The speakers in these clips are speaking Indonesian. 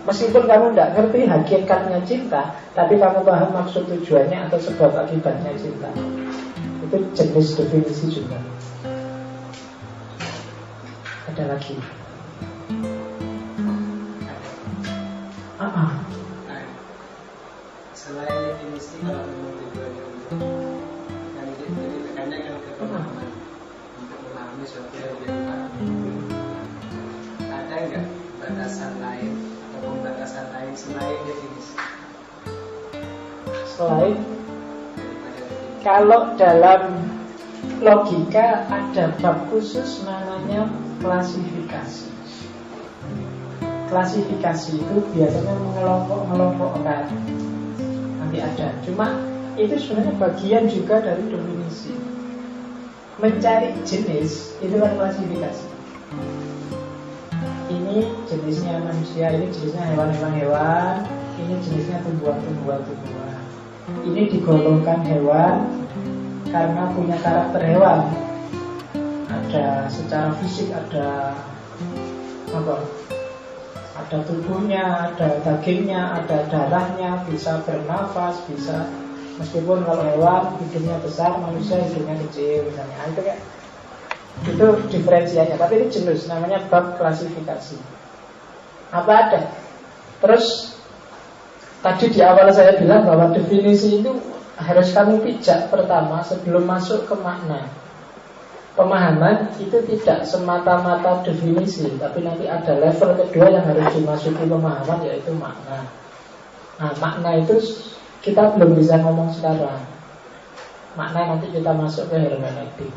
Meskipun kamu tidak ngerti hakikatnya cinta, tapi kamu paham maksud tujuannya atau sebab akibatnya cinta. Itu jenis definisi juga. Ada lagi? Apa? Selain definisi, kalau memang tujuannya untuk yang jadi tekannya kan ke pemahaman, untuk memahami suatu yang ada nggak batasan lain atau pembatasan lain selain definisi? Selain kalau dalam logika ada bab khusus namanya klasifikasi. Klasifikasi itu biasanya mengelompok-ngelompokkan. Nanti ada. Cuma itu sebenarnya bagian juga dari definisi. Mencari jenis itu kan klasifikasi. Ini jenisnya manusia, ini jenisnya hewan-hewan, ini jenisnya tumbuhan-tumbuhan. Ini digolongkan hewan karena punya karakter hewan. Ada secara fisik, ada apa? Ada tubuhnya, ada dagingnya, ada darahnya, bisa bernafas, bisa meskipun kalau hewan hidungnya besar, manusia hidungnya kecil misalnya. Itu kayak itu diferensianya, tapi itu jenis namanya bab klasifikasi. Apa ada? Terus tadi di awal saya bilang bahwa definisi itu harus kamu pijak pertama sebelum masuk ke makna. Pemahaman itu tidak semata-mata definisi, tapi nanti ada level kedua yang harus dimasuki pemahaman, yaitu makna. Nah, makna itu kita belum bisa ngomong sekarang. Makna nanti kita masuk ke hermeneutik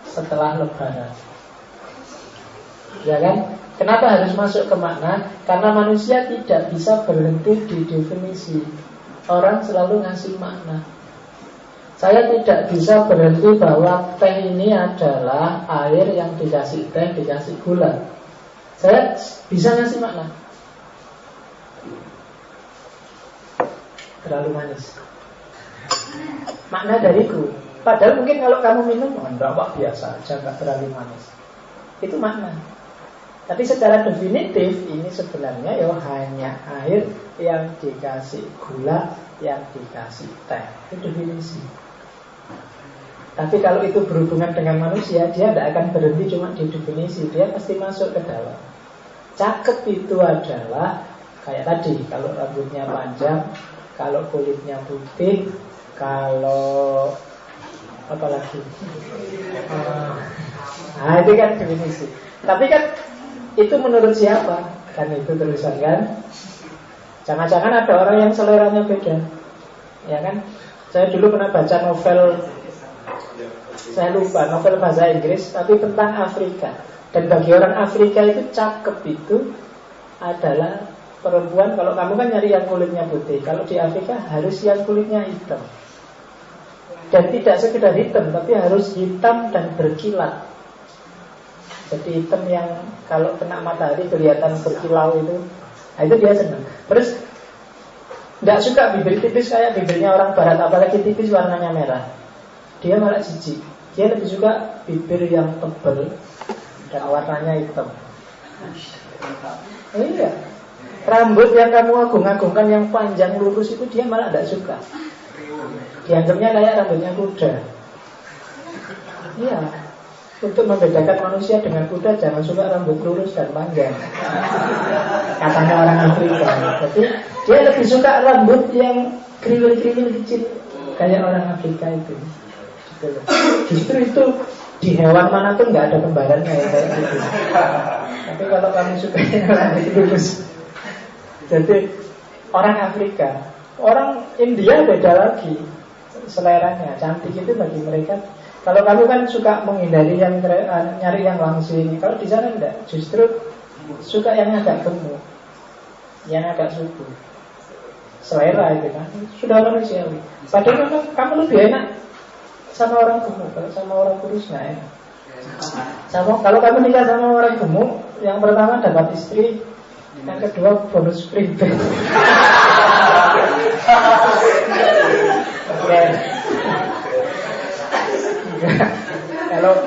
setelah lebaran. Ya kan? Kenapa harus masuk ke makna? Karena manusia tidak bisa berhenti di definisi. Orang selalu ngasih makna. Saya tidak bisa berhenti bahwa teh ini adalah air yang dikasih teh, dikasih gula. Saya bisa ngasih makna. Terlalu manis. Makna dariku. Padahal mungkin kalau kamu minum, enggak pak, biasa aja, enggak terlalu manis. Itu makna. Tapi secara definitif ini sebenarnya ya hanya air yang dikasih gula, yang dikasih teh. Itu definisi. Tapi kalau itu berhubungan dengan manusia, dia tidak akan berhenti cuma di definisi. Dia pasti masuk ke dalam. Cakep itu adalah kayak tadi, kalau rambutnya panjang, kalau kulitnya putih, kalau apa lagi? Nah itu kan definisi. Tapi kan itu menurut siapa? Kan itu tulisan kan. Jangan-jangan ada orang yang seleranya beda. Ya kan? Saya dulu pernah baca novel, saya lupa, novel bahasa Inggris, tapi tentang Afrika. Dan bagi orang Afrika itu cakep itu adalah perempuan. Kalau kamu kan nyari yang kulitnya putih, kalau di Afrika harus yang kulitnya hitam. Dan tidak sekedar hitam, tapi harus hitam dan berkilat. Jadi hitam yang kalau kena matahari kelihatan berkilau itu. Nah itu dia senang. Terus tidak suka bibir tipis kayak bibirnya orang barat, apalagi tipis warnanya merah. Dia malah jijik. Dia lebih suka bibir yang tebal dan warnanya hitam. Iya. Rambut yang kamu agung-agungkan yang panjang lurus itu dia malah tidak suka. Dianggapnya kayak rambutnya kuda. Iya. Untuk membedakan manusia dengan kuda, jangan suka rambut lurus dan panjang. Katanya orang Afrika. Jadi dia lebih suka rambut yang kriwil-kriwil kecil kayak orang Afrika itu. Justru itu di hewan manapun nggak ada kembarannya ya, kayak gitu. Tapi kalau kamu suka yang rambut lurus, jadi orang Afrika, orang India beda lagi seleranya. Cantik itu bagi mereka. Kalau kamu kan suka menghindari yang nyari yang langsing. Kalau di sana enggak, justru suka yang agak gemuk, yang agak subur. Selera itu kan sudah manusiawi. Padahal kamu lebih enak sama orang gemuk. Kalau sama orang kurus nggak enak. Kalau kamu nikah sama orang gemuk, yang pertama dapat istri, yang kedua bonus prepaid. Oke.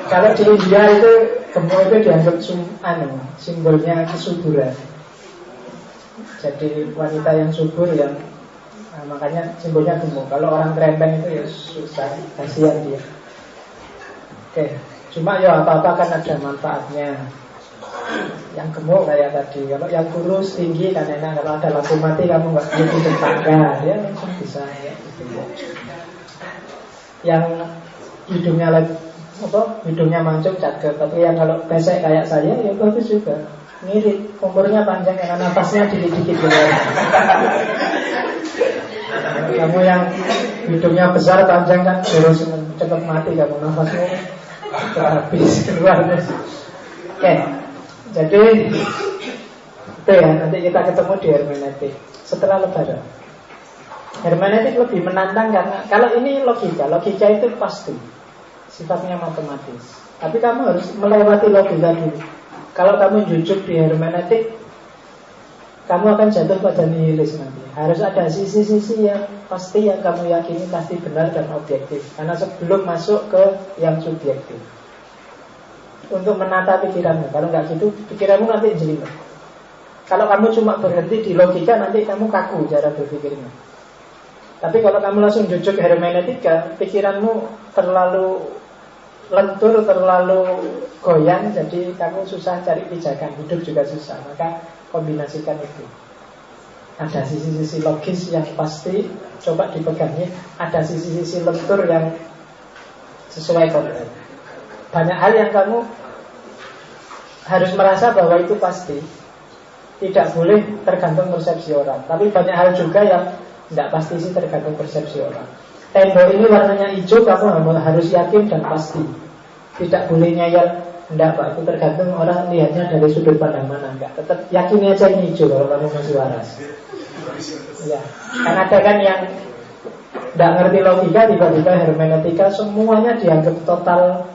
Kalau di India itu gemuk itu dianggap simbolnya kesuburan. jadi wanita yang subur yang makanya simbolnya gemuk. Kalau orang krempeng itu ya susah, kasihan dia. Oke, cuma ya apa-apa kan ada manfaatnya. Yang gemuk kayak tadi, kalau yang kurus tinggi kan enak. Kalau ada lampu mati kamu nggak perlu di tangga, ya langsung bisa ya, gitu. Yang hidungnya mancung cakep, tapi yang kalau pesek kayak saya ya bagus juga, mirip, umurnya panjang karena nafasnya dikit-dikit gitu. Kamu yang hidungnya besar panjang kan terus cepat mati kamu, nafasmu habis keluar. Oke. Jadi itu ya, nanti kita ketemu di hermeneutik setelah lebaran. Hermeneutik lebih menantang karena kalau ini logika itu pasti, sifatnya matematis. Tapi kamu harus melewati logika dulu. Kalau kamu jujuk di hermeneutik, kamu akan jatuh pada nihilis nanti. Harus ada sisi-sisi yang pasti, yang kamu yakini pasti benar dan objektif. Karena sebelum masuk ke yang subjektif, untuk menata pikiranmu. Kalau nggak gitu, pikiranmu nanti jelimet. Kalau kamu cuma berhenti di logika, nanti kamu kaku cara berpikirnya. Tapi kalau kamu langsung jujuk hermeneutika, pikiranmu terlalu lentur, terlalu goyang, jadi kamu susah cari pijakan, hidup juga susah. Maka kombinasikan itu. Ada sisi-sisi logis yang pasti, coba dipegangnya. Ada sisi-sisi lentur yang sesuai konsep. Banyak hal yang kamu harus merasa bahwa itu pasti, tidak boleh tergantung persepsi orang. Tapi banyak hal juga yang tidak pasti sih, tergantung persepsi orang. Tembok ini warnanya hijau, kamu harus yakin dan pasti. Tidak boleh nyayal, enggak Pak, itu tergantung orang lihatnya dari sudut pandang mana. Enggak, tetap yakini aja ini hijau kalau kamu masih waras. Ya, kan ada kan yang tidak ngerti logika, tiba-tiba hermeneutika semuanya dianggap total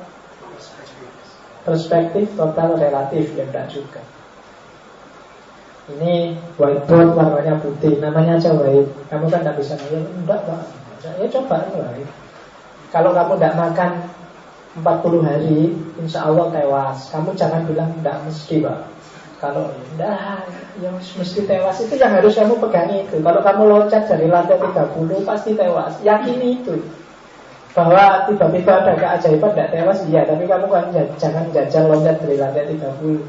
perspektif, total relatif, ya enggak juga. Ini whiteboard warnanya putih, namanya aja white. Kamu kan tidak bisa ngomong, enggak Pak, ya coba white. Kalau kamu tidak makan 40 hari, insya Allah tewas. Kamu jangan bilang enggak mesti Pak. Kalau enggak, yang mesti tewas itu yang harus kamu pegangi itu. Kalau kamu loncat dari lantai 30 pasti tewas, yakini itu. Bahwa tiba-tiba ada keajaiban tidak tewas, iya. Tapi kamu kan jangan jajal loncat dari lantai 30.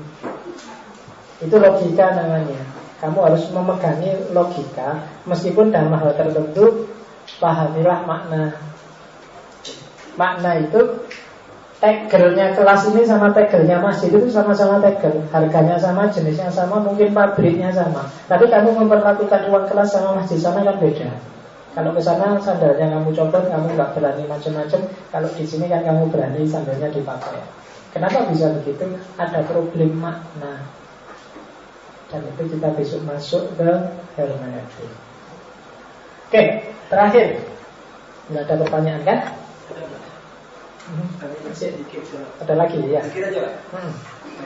Itu logika namanya. Kamu harus memegangi logika. Meskipun dalam hal tertentu, pahamilah makna. Makna itu, tegelnya kelas ini sama tegelnya masjid itu sama-sama tegel. Harganya sama, jenisnya sama, mungkin pabriknya sama. Tapi kamu memperlakukan uang kelas sama masjid sama kan beda. Kalau ke sana sandalnya kamu copot, kamu nggak berani macam-macam. Kalau di sini kan kamu berani sandalnya dipakai. Kenapa bisa begitu? Ada problem makna. Dan itu kita besok masuk ke hermeneutik. Oke, terakhir. Nggak ada pertanyaan kan? Sedikit. Ada lagi ya? Sedikit aja Pak.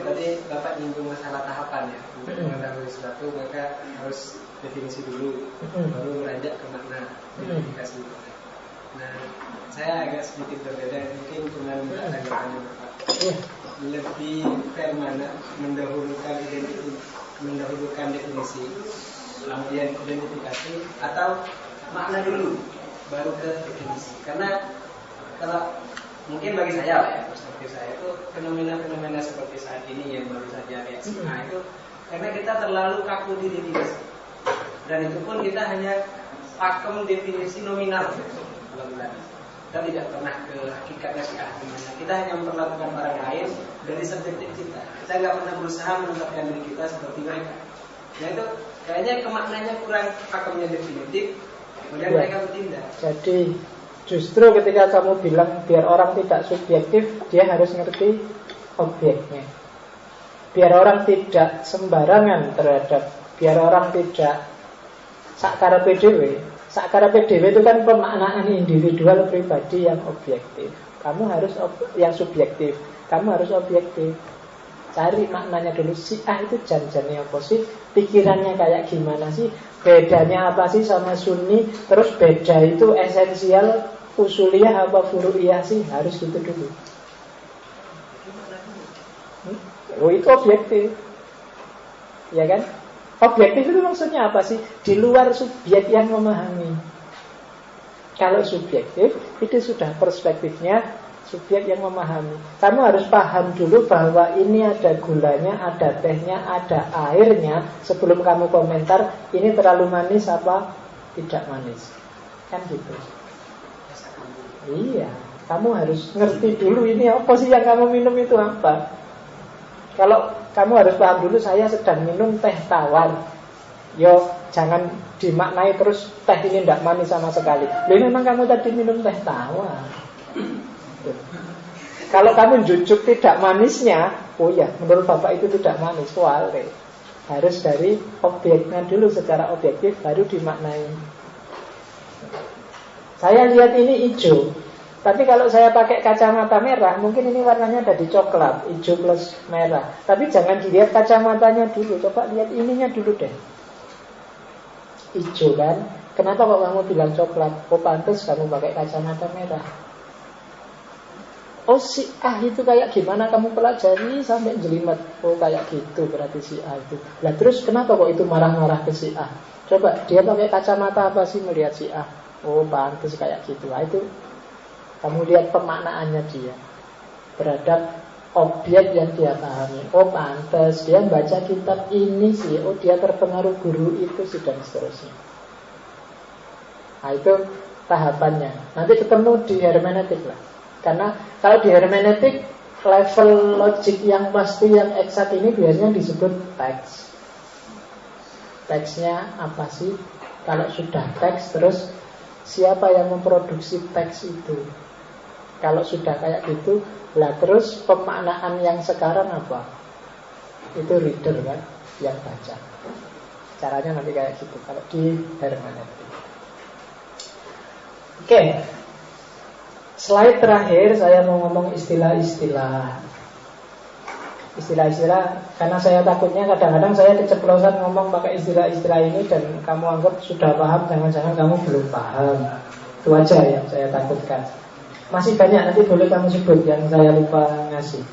Tadi Bapak nyinggung masalah tahapan ya. Untuk mengetahui sesuatu maka harus definisi dulu, baru beranjak ke makna, identifikasi. Nah, saya agak sedikit berbeda mungkin dengan tanggapannya Bapak. Lebih fair mana mendahulukan definisi, kemudian identifikasi, atau makna dulu baru ke definisi. Karena kalau mungkin bagi saya lah ya, perspektif saya itu fenomena-fenomena seperti saat ini yang baru saja reaksi itu karena kita terlalu kaku di definisi. Dan itu pun kita hanya pakem definisi nominal. Kita tidak pernah ke hakikatnya si gimana. Kita hanya memperlakukan orang lain dari subjektif kita. Kita nggak pernah berusaha menetapkan diri kita seperti mereka. Nah itu kayaknya kemaknanya kurang pakemnya definitif. Kemudian mereka bertindak. Jadi justru ketika kamu bilang biar orang tidak subjektif, dia harus ngerti objeknya. Biar orang tidak sembarangan terhadap, biar orang tidak sakkarepe dhewe. Sakkarepe dhewe itu kan pemaknaan individual pribadi yang objektif. Kamu harus yang subjektif. Kamu harus objektif. Cari maknanya dulu. Si A itu janjane apa sih? Pikirannya kayak gimana sih? Bedanya apa sih sama Sunni? Terus beda itu esensial usuliyah apa furu'iyah sih? Harus gitu dulu. Oh itu objektif. Ya kan? Objektif itu maksudnya apa sih? Di luar subjek yang memahami. Kalau subjektif, itu sudah perspektifnya subjek yang memahami. Kamu harus paham dulu bahwa ini ada gulanya, ada tehnya, ada airnya, sebelum kamu komentar ini terlalu manis apa tidak manis. Kan gitu. Iya, kamu harus ngerti dulu ini apa sih yang kamu minum itu apa. Kalau kamu harus paham dulu, saya sedang minum teh tawar. Yo, jangan dimaknai terus teh ini tidak manis sama sekali. Loh, memang kamu tadi minum teh tawar. Kalau kamu jujuk tidak manisnya, oh ya, menurut Bapak itu tidak manis. Wale. Harus dari objeknya dulu secara objektif, baru dimaknai. Saya lihat ini hijau, tapi kalau saya pakai kacamata merah, mungkin ini warnanya ada di coklat, hijau plus merah. Tapi jangan dilihat kacamatanya dulu, coba lihat ininya dulu deh. Hijau kan? Kenapa kok kamu bilang coklat? Oh pantas kamu pakai kacamata merah. Oh si A itu kayak gimana kamu pelajari sampai jelimet. Oh kayak gitu berarti si A itu. Lah terus kenapa kok itu marah-marah ke si A? Coba dia pakai kacamata apa sih melihat si A? Oh pantas kayak gitu. Nah, itu kamu lihat pemaknaannya dia terhadap objek yang dia pahami. Oh pantas dia baca kitab ini sih. Oh dia terpengaruh guru itu sih dan seterusnya. Nah itu tahapannya. Nanti ketemu di hermeneutik lah. Karena kalau di hermeneutik level logik yang pasti yang eksak ini biasanya disebut teks. Teksnya apa sih? Kalau sudah teks terus siapa yang memproduksi teks itu? Kalau sudah kayak gitu, lah terus pemaknaan yang sekarang apa? Itu reader kan, yang baca. Caranya nanti kayak gitu kalau di hermeneutik. Oke. Slide terakhir saya mau ngomong istilah-istilah. Istilah-istilah, karena saya takutnya kadang-kadang saya keceplosan ngomong pakai istilah-istilah ini dan kamu anggap sudah paham, jangan-jangan kamu belum paham. Itu aja yang saya takutkan. Masih banyak, nanti boleh kamu sebut yang saya lupa ngasih.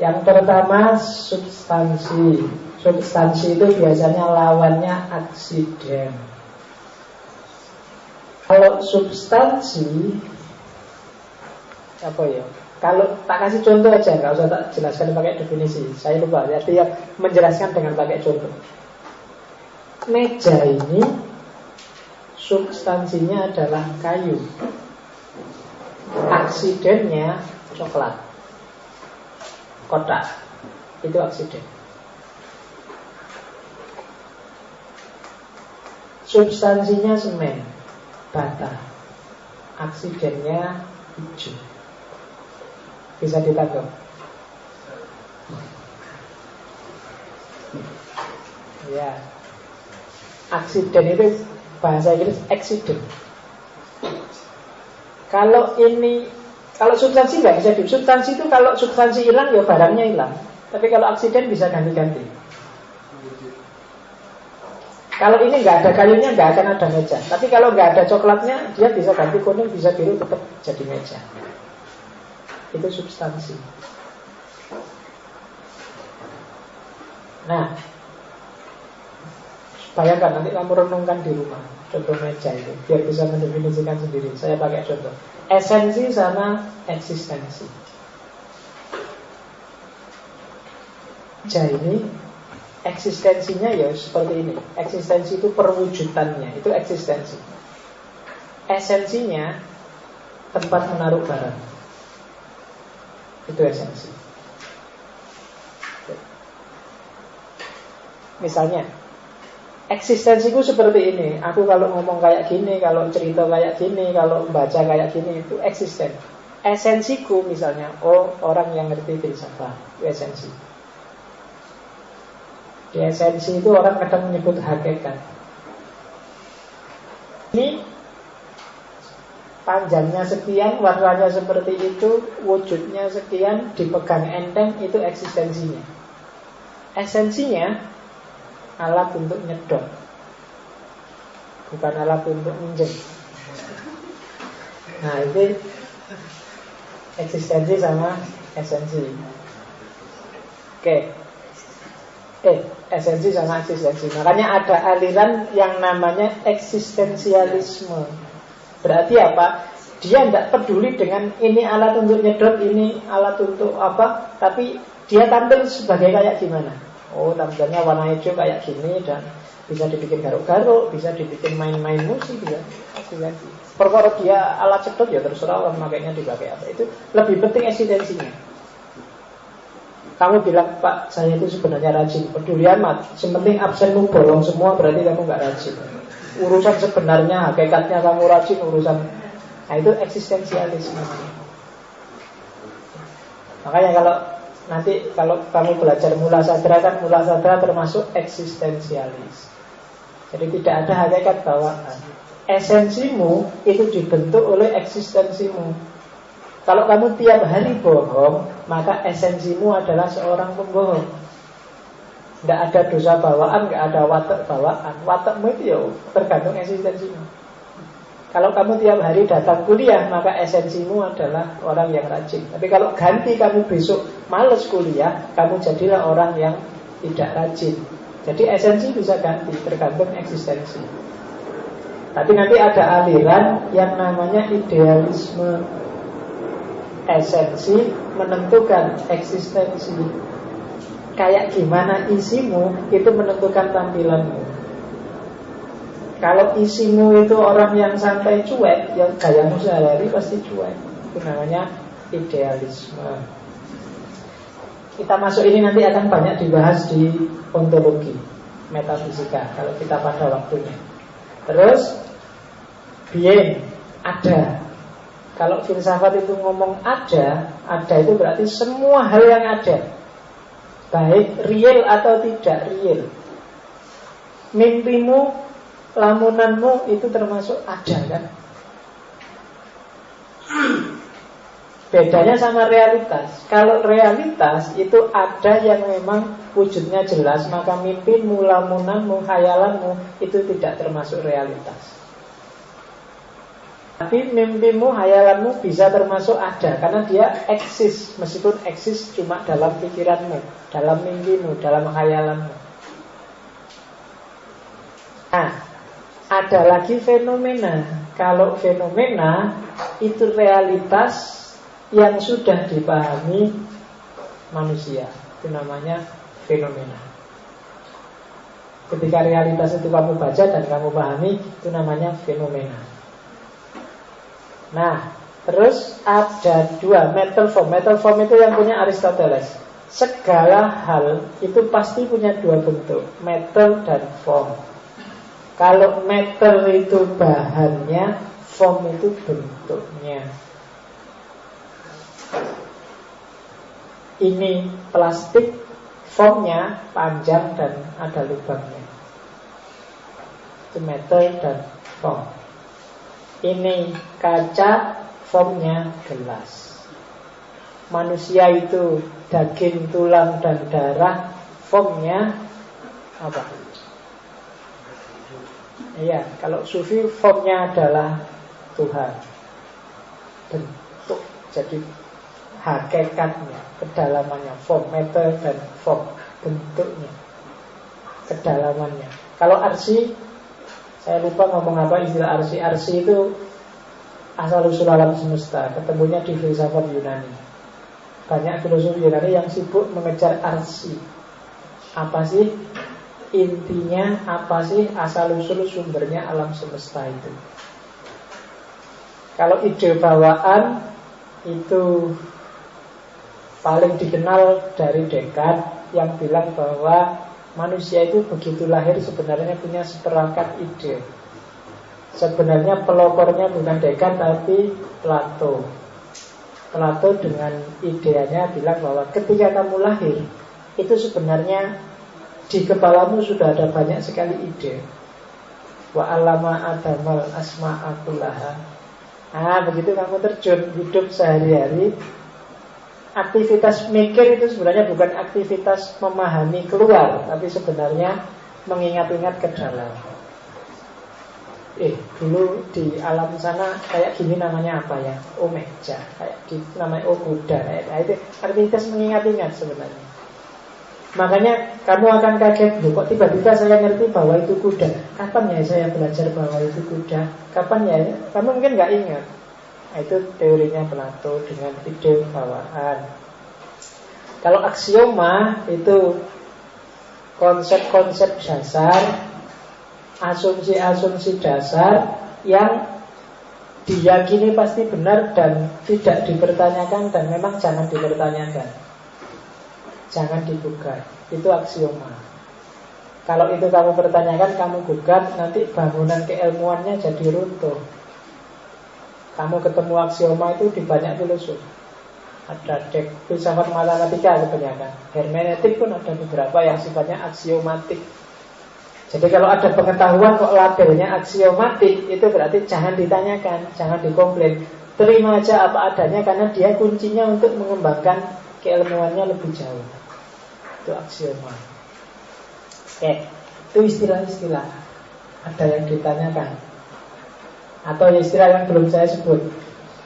Yang pertama substansi. Substansi itu biasanya lawannya aksiden. Kalau substansi apa ya? Kalau tak kasih contoh aja, nggak usah tak jelaskan pakai definisi. Saya lupa. Jadi yang menjelaskan dengan pakai contoh. Meja ini substansinya adalah kayu. Aksidennya coklat, kotak. Itu aksiden. Substansinya semen, bata. Aksidennya hijau. Bisa ditangkap? Ya. Aksiden itu bahasa Inggris accident. Kalau substansi nggak bisa di substansi itu, kalau substansi hilang ya barangnya hilang. Tapi kalau aksiden bisa ganti-ganti. Kalau ini nggak ada kayunya nggak akan ada meja. Tapi kalau nggak ada coklatnya dia bisa ganti kuning, bisa biru, tetap jadi meja. Itu substansi. Nah, bayangkan nanti kamu renungkan di rumah contoh meja itu, biar bisa mendefinisikan sendiri. Saya pakai contoh esensi sama eksistensi. Meja ini eksistensinya ya seperti ini. Eksistensi itu perwujudannya, itu eksistensi. Esensinya tempat menaruh barang. Itu esensi. Misalnya eksistensiku seperti ini. Aku kalau ngomong kayak gini, kalau cerita kayak gini, kalau baca kayak gini, itu eksisten. Esensiku misalnya, oh orang yang ngerti filsafat, itu esensi. Di esensi itu orang kadang menyebut hakikat. Ini panjangnya sekian, warnanya seperti itu, wujudnya sekian, dipegang enteng, itu eksistensinya. Esensinya alat untuk nyedot, bukan alat untuk minjem. Nah itu eksistensi sama esensi. Oke. Esensi sama eksistensi. Makanya ada aliran yang namanya eksistensialisme. Berarti apa? Dia tidak peduli dengan ini alat untuk nyedot, ini alat untuk apa, tapi dia tampil sebagai kayak gimana. Oh, tampilnya warna hijau kayak gini, dan bisa dibikin garuk-garuk, bisa dibikin main-main musik ya. Perkara dia alat cedot ya terserah orang makainya dipakai apa. Itu lebih penting eksistensinya. Kamu bilang, Pak, saya itu sebenarnya rajin. Peduli amat. Sementing absenmu bolong semua, berarti kamu nggak rajin. Urusan sebenarnya, hakikatnya kamu rajin, urusan. Nah, itu eksistensialisme. Makanya kalau kamu belajar mula sadra, kan mula sadra termasuk eksistensialis. Jadi tidak ada hakikat bawaan. Esensimu itu dibentuk oleh eksistensimu. Kalau kamu tiap hari bohong, maka esensimu adalah seorang pembohong. Tidak ada dosa bawaan, tidak ada watak bawaan. Watakmu itu ya tergantung eksistensimu. Kalau kamu tiap hari datang kuliah, maka esensimu adalah orang yang rajin. Tapi kalau ganti kamu besok malas kuliah, kamu jadilah orang yang tidak rajin. Jadi esensi bisa ganti, tergantung eksistensi. Tapi nanti ada aliran yang namanya idealisme. Esensi menentukan eksistensi. Kayak gimana isimu, itu menentukan tampilanmu. Kalau isimu itu orang yang santai cuek, yang gayamu sehari-hari pasti cuek. Itu namanya idealisme. Kita masuk ini nanti akan banyak dibahas di ontologi, metafisika, kalau kita pada waktunya. Terus being, ada. Kalau filsafat itu ngomong ada itu berarti semua hal yang ada, baik real atau tidak real. Mimpimu, lamunanmu itu termasuk ada kan? Bedanya sama realitas. Kalau realitas itu ada yang memang wujudnya jelas, maka mimpimu, lamunanmu, khayalanmu itu tidak termasuk realitas. Tapi mimpimu, hayalanmu bisa termasuk ada, karena dia eksis. Meskipun eksis cuma dalam pikiranmu, dalam mimpimu, dalam hayalanmu. Nah, ada lagi fenomena. Kalau fenomena itu realitas yang sudah dipahami manusia, itu namanya fenomena. Ketika realitas itu kamu baca dan kamu pahami, itu namanya fenomena. Nah, terus ada dua, metal form. Metal form itu yang punya Aristoteles. Segala hal itu pasti punya dua bentuk, metal dan form. Kalau metal itu bahannya, form itu bentuknya. Ini plastik, formnya panjang dan ada lubangnya. Itu metal dan form. Ini kaca, formnya gelas. Manusia itu daging, tulang, dan darah, formnya apa? Iya, kalau sufi formnya adalah Tuhan. Bentuk, jadi hakikatnya, kedalamannya, form, metal dan form, bentuknya, kedalamannya. Kalau arsi, saya lupa ngomong apa istilah arsi. Arsi itu asal-usul alam semesta, ketemunya di filsafat Yunani. Banyak filosof Yunani yang sibuk mengejar arsi. Apa sih intinya, apa sih asal-usul sumbernya alam semesta itu. Kalau ide bawaan itu paling dikenal dari Descartes, yang bilang bahwa manusia itu begitu lahir sebenarnya punya seperangkat ide. Sebenarnya pelopornya bukan Descartes tapi Plato. Plato dengan ideanya bilang bahwa ketika kamu lahir, itu sebenarnya di kepalamu sudah ada banyak sekali ide. Wa allama adamal asma'a kullaha. Nah, begitu kamu terjun hidup sehari-hari, aktivitas mikir itu sebenarnya bukan aktivitas memahami keluar, tapi sebenarnya mengingat-ingat ke dalam. Dulu di alam sana kayak gini namanya apa ya? Meja, kayak di namanya Buddha. Itu aktivitas mengingat-ingat sebenarnya. Makanya kamu akan kaget, loh kok tiba-tiba saya ngerti bahwa itu kuda. Kapan ya saya belajar bahwa itu kuda? Kapan ya? Kamu mungkin nggak ingat. Nah, itu teorinya Plato dengan ide bawaan. Kalau aksioma itu konsep-konsep dasar, asumsi-asumsi dasar yang diyakini pasti benar dan tidak dipertanyakan, dan memang jangan dipertanyakan, jangan digugat. Itu aksioma. Kalau itu kamu pertanyakan, kamu gugat, nanti bangunan keilmuannya jadi runtuh. Kamu ketemu aksioma itu di banyak filosof. Ada filsafat matematika kebanyakan. Hermeneutik pun ada beberapa yang sifatnya aksiomatik. Jadi kalau ada pengetahuan kok labelnya aksiomatik, itu berarti jangan ditanyakan, jangan dikomplain. Terima aja apa adanya, karena dia kuncinya untuk mengembangkan keilmuannya lebih jauh. Itu aksioma. Oke, itu istilah-istilah. Ada yang ditanyakan, atau istilah yang belum saya sebut,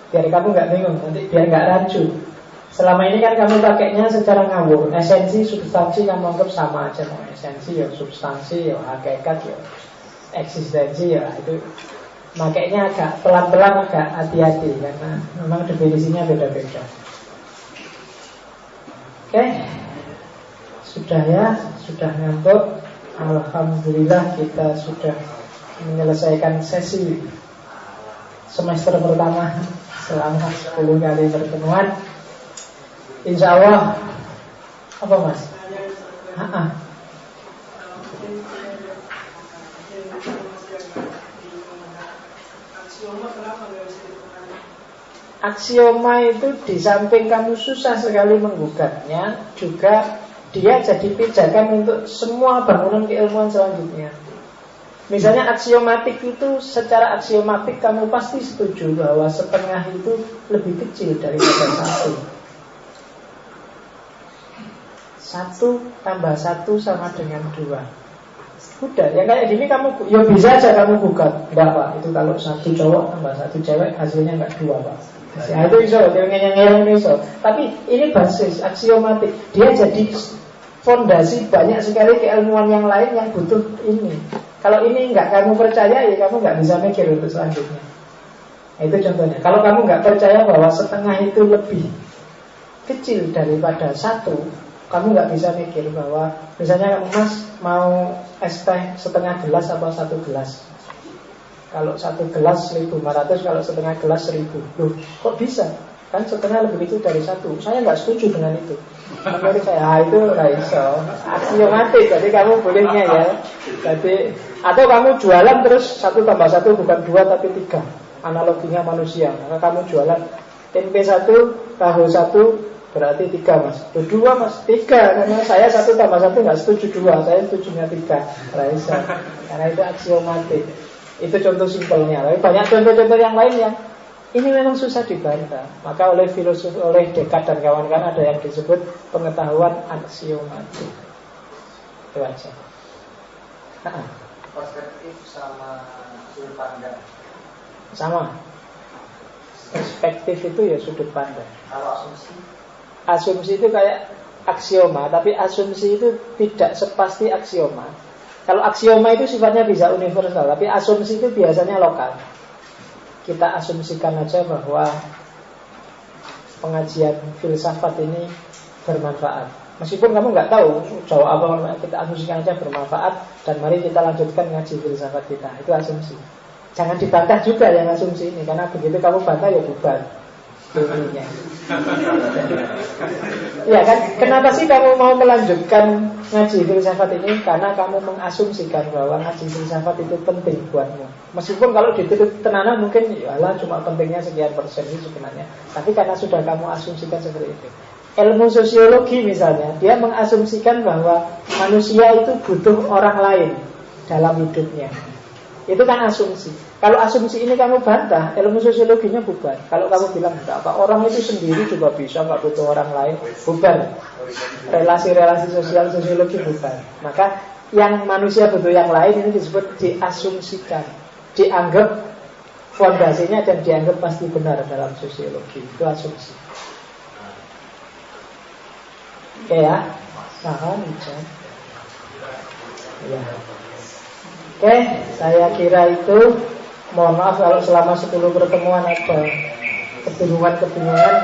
biar kamu nggak bingung, nanti biar nggak rancu. Selama ini kan kamu pakainya secara ngawur. Esensi, substansi kamu anggap sama aja. Esensi ya substansi, ya hakikat, ya eksistensi, ya itu. Makanya agak pelan-pelan, agak hati-hati, karena memang definisinya beda-beda. Oke, sudah ya, sudah ngantuk. Alhamdulillah kita sudah menyelesaikan sesi semester pertama selama 10 kali pertemuan. Insya Allah. Apa mas? Aksioma itu di samping kamu susah sekali menggugatnya, juga dia jadi pijakan untuk semua bangunan keilmuan selanjutnya. Misalnya aksiomatik itu, secara aksiomatik kamu pasti setuju bahwa setengah itu lebih kecil daripada satu. 1 tambah 1 sama dengan 2. Udah, yang kayak gini kamu, ya bisa aja kamu gugat. Enggak pak, itu kalau 1 cowok tambah 1 cewek hasilnya enggak 2 pak. Nah, itu iso, yang iso. Tapi ini basis aksiomatik. Dia jadi fondasi banyak sekali keilmuan yang lain yang butuh ini. Kalau ini enggak kamu percaya, ya kamu enggak bisa mikir untuk selanjutnya. Nah, itu contohnya. Kalau kamu enggak percaya bahwa setengah itu lebih kecil daripada 1, kamu nggak bisa mikir bahwa misalnya kamu mas mau es teh setengah gelas apa 1 gelas. Kalau 1 gelas 1.500, kalau setengah gelas 1.000. Loh, kok bisa? Kan setengah lebih kecil dari 1. Saya nggak setuju dengan itu. Menurut saya itu nggak bisa. Aksiomatik, jadi kamu bolehnya ya. Jadi atau kamu jualan terus 1 tambah 1 bukan 2 tapi 3. Analoginya manusia. Maka kamu jualan tempe 1, tahu 1. Berarti 3 mas, 2 mas, 3. Karena saya 1 tambah 1 nggak setuju 2, saya setujunya 3. Raisa. Karena itu aksiomatik. Itu contoh simpelnya. Tapi banyak contoh-contoh yang lain yang ini memang susah dibantah. Maka oleh filosof, oleh Descartes dan kawan-kawan ada yang disebut pengetahuan aksiomatik. Itu aja. Perspektif sama sudut pandang. Sama. Perspektif itu ya sudut pandang. Kalau asumsi? Asumsi itu kayak aksioma, tapi asumsi itu tidak sepasti aksioma. Kalau aksioma itu sifatnya bisa universal, tapi asumsi itu biasanya lokal. Kita asumsikan aja bahwa pengajian filsafat ini bermanfaat. Meskipun kamu nggak tahu jawab apa, kita asumsikan aja bermanfaat, dan mari kita lanjutkan ngaji filsafat kita. Itu asumsi. Jangan dibantah juga yang asumsi ini, karena begitu kamu bantah ya bubar. Ya kan, kenapa sih kamu mau melanjutkan ngaji filsafat ini? Karena kamu mengasumsikan bahwa ngaji filsafat itu penting buatmu. Meskipun kalau ditutup tenanan mungkin yalah cuma pentingnya sekian persen itu sebenarnya. Tapi karena sudah kamu asumsikan seperti itu. Ilmu sosiologi misalnya, dia mengasumsikan bahwa manusia itu butuh orang lain dalam hidupnya. Itu kan asumsi. Kalau asumsi ini kamu bantah, ilmu sosiologinya bubar. Kalau kamu bilang enggak, apa orang itu sendiri juga bisa, enggak butuh orang lain, bubar. Relasi-relasi sosial sosiologi bubar. Maka yang manusia butuh yang lain ini disebut diasumsikan, dianggap fondasinya dan dianggap pasti benar dalam sosiologi. Itu asumsi. Oke ya. Nah, ya. Oke, saya kira itu. Mohon maaf kalau selama 10 pertemuan ada kebingungan,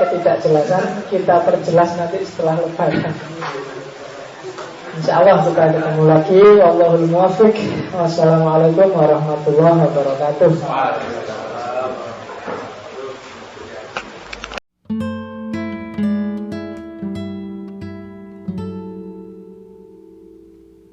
ketidakjelasan. Kita perjelas nanti setelah lebaran. Insya Allah kita ketemu lagi. Wallahul muwaffiq. Wassalamualaikum warahmatullahi wabarakatuh.